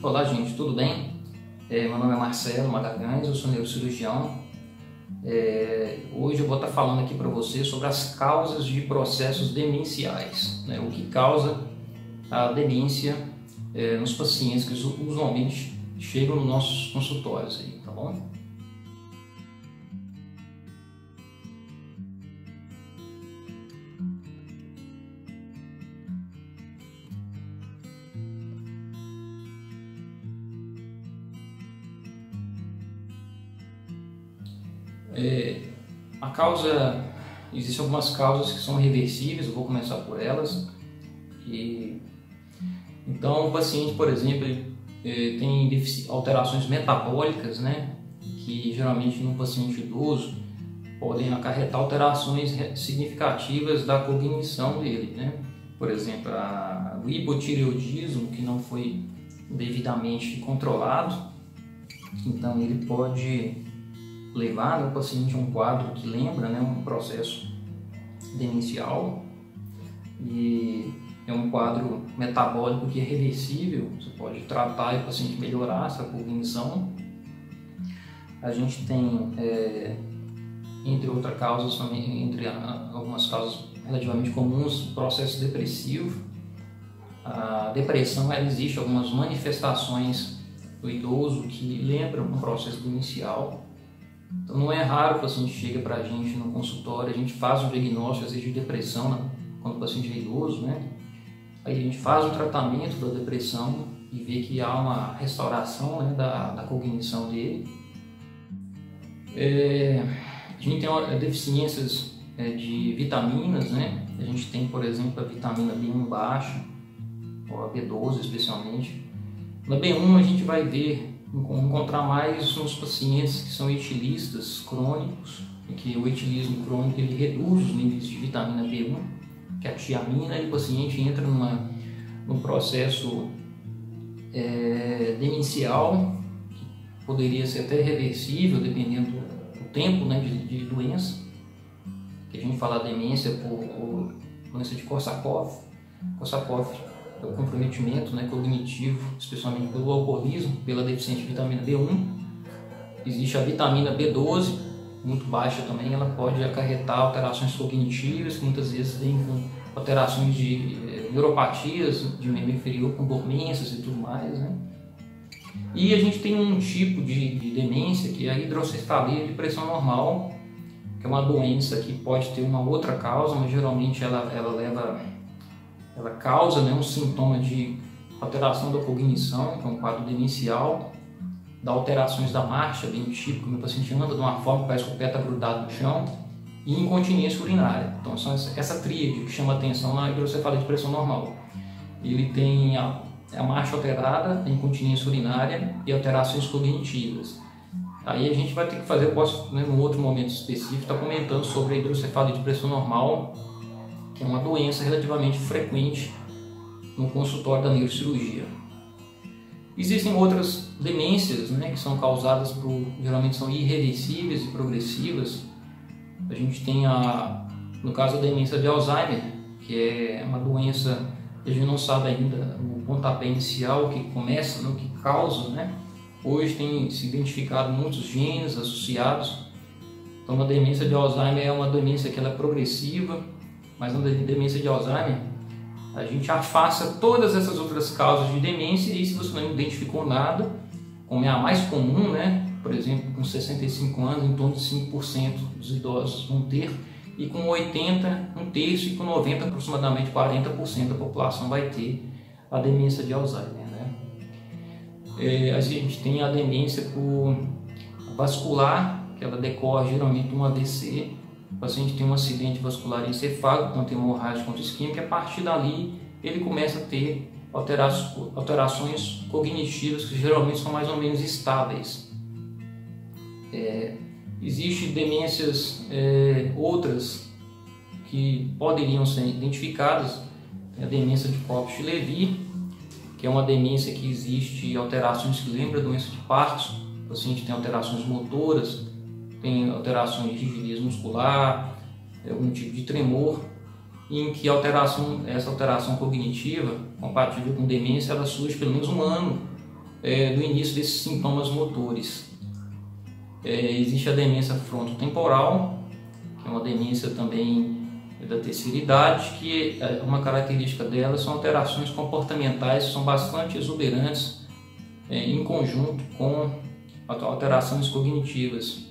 Olá gente, tudo bem? Meu nome é Marcelo Magalhães, eu sou neurocirurgião. Hoje eu vou estar falando aqui para você sobre as causas de processos demenciais, né? O que causa a demência nos pacientes que usualmente chegam nos nossos consultórios, aí, tá bom? Existem algumas causas que são reversíveis, eu vou começar por elas. Então, o paciente, por exemplo, tem alterações metabólicas, né, que geralmente no paciente idoso podem acarretar alterações significativas da cognição dele, né? Por exemplo, o hipotireoidismo que não foi devidamente controlado, então ele pode levar o paciente a um quadro que lembra, né, um processo demencial, e é um quadro metabólico que é reversível. Você pode tratar e o paciente melhorar essa cognição. A gente tem, entre outras causas, entre algumas causas relativamente comuns, o processo depressivo. A depressão, ela existe algumas manifestações do idoso que lembram um processo demencial. Então não é raro o paciente chega para a gente no consultório, a gente faz um diagnóstico às vezes de depressão quando o paciente é idoso, né? Aí a gente faz um tratamento da depressão e vê que há uma restauração, né, da cognição dele. A gente tem deficiências de vitaminas, né? A gente tem, por exemplo, a vitamina B1 baixa, ou a B12 especialmente. Na B1 a gente vai encontrar mais nos pacientes que são etilistas crônicos, em que o etilismo crônico ele reduz os níveis de vitamina B1, que é a tiamina, e o paciente entra num processo demencial, que poderia ser até reversível, dependendo do tempo, né, de doença, que a gente fala demência por doença de Korsakoff. Korsakoff é o comprometimento, né, cognitivo, especialmente pelo alcoolismo, pela deficiência de vitamina B1. Existe a vitamina B12, muito baixa também, ela pode acarretar alterações cognitivas, que muitas vezes vêm com alterações de neuropatias de membro inferior, com dormências e tudo mais, né? E a gente tem um tipo de demência, que é a hidrocefalia de pressão normal, que é uma doença que pode ter uma outra causa, mas geralmente ela causa, né, um sintoma de alteração da cognição, que é um quadro demencial, dá alterações da marcha, bem típico, o paciente anda de uma forma que parece que o pé está grudado no chão, e incontinência urinária. Então, são essa tríade que chama atenção na hidrocefalia de pressão normal. Ele tem a marcha alterada, a incontinência urinária e alterações cognitivas. Aí a gente vai ter que fazer, eu posso, né, num outro momento específico, estar comentando sobre a hidrocefalia de pressão normal, que é uma doença relativamente frequente no consultório da neurocirurgia. Existem outras demências, né, que são causadas geralmente são irreversíveis e progressivas. A gente tem no caso a demência de Alzheimer, que é uma doença que a gente não sabe ainda o pontapé inicial, o que começa, né, o que causa, né? Hoje tem se identificado muitos genes associados. Então a demência de Alzheimer é uma demência que ela é progressiva, mas na demência de Alzheimer a gente afasta todas essas outras causas de demência, e se você não identificou nada, como é a mais comum, né? Por exemplo, com 65 anos, em torno de 5% dos idosos vão ter, e com 80, um terço, e com 90, aproximadamente 40% da população vai ter a demência de Alzheimer, né? A gente tem a demência vascular, que ela decorre geralmente de um AVC. O paciente tem um acidente vascular encefálico, tanto hemorrágico quanto isquêmico, e a partir dali ele começa a ter alterações cognitivas que geralmente são mais ou menos estáveis. Existem demências outras que poderiam ser identificadas. A demência de Cox-Levy, que é uma demência que existe alterações que lembram a doença de Parkinson. O paciente tem alterações motoras, tem alterações de rigidez muscular, algum tipo de tremor. em que essa alteração cognitiva, compatível com demência, ela surge pelo menos 1 ano do início desses sintomas motores. Existe a demência frontotemporal, que é uma demência também da terceira idade, que uma característica dela são alterações comportamentais que são bastante exuberantes em conjunto com alterações cognitivas.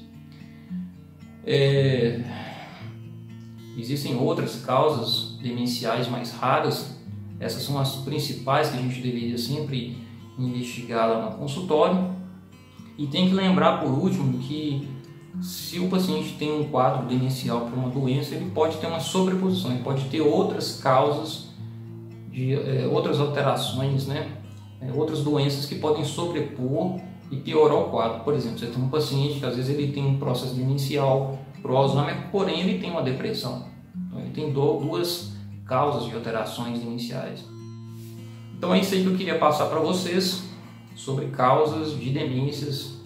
Existem outras causas demenciais mais raras, essas são as principais que a gente deveria sempre investigar lá no consultório. E tem que lembrar, por último, que se o paciente tem um quadro demencial por uma doença, ele pode ter uma sobreposição, ele pode ter outras causas, outras alterações, outras doenças que podem sobrepor e piorar o quadro. Por exemplo, você tem um paciente que às vezes ele tem um processo demencial pro Alzheimer, porém ele tem uma depressão. Então ele tem duas causas de alterações demenciais. Então é isso aí que eu queria passar para vocês sobre causas de demências,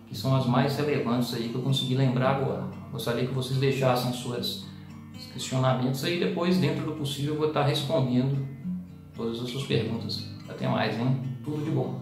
que são as mais relevantes aí que eu consegui lembrar agora. Gostaria que vocês deixassem seus questionamentos aí, depois, dentro do possível, eu vou estar respondendo todas as suas perguntas. Até mais, hein? Tudo de bom.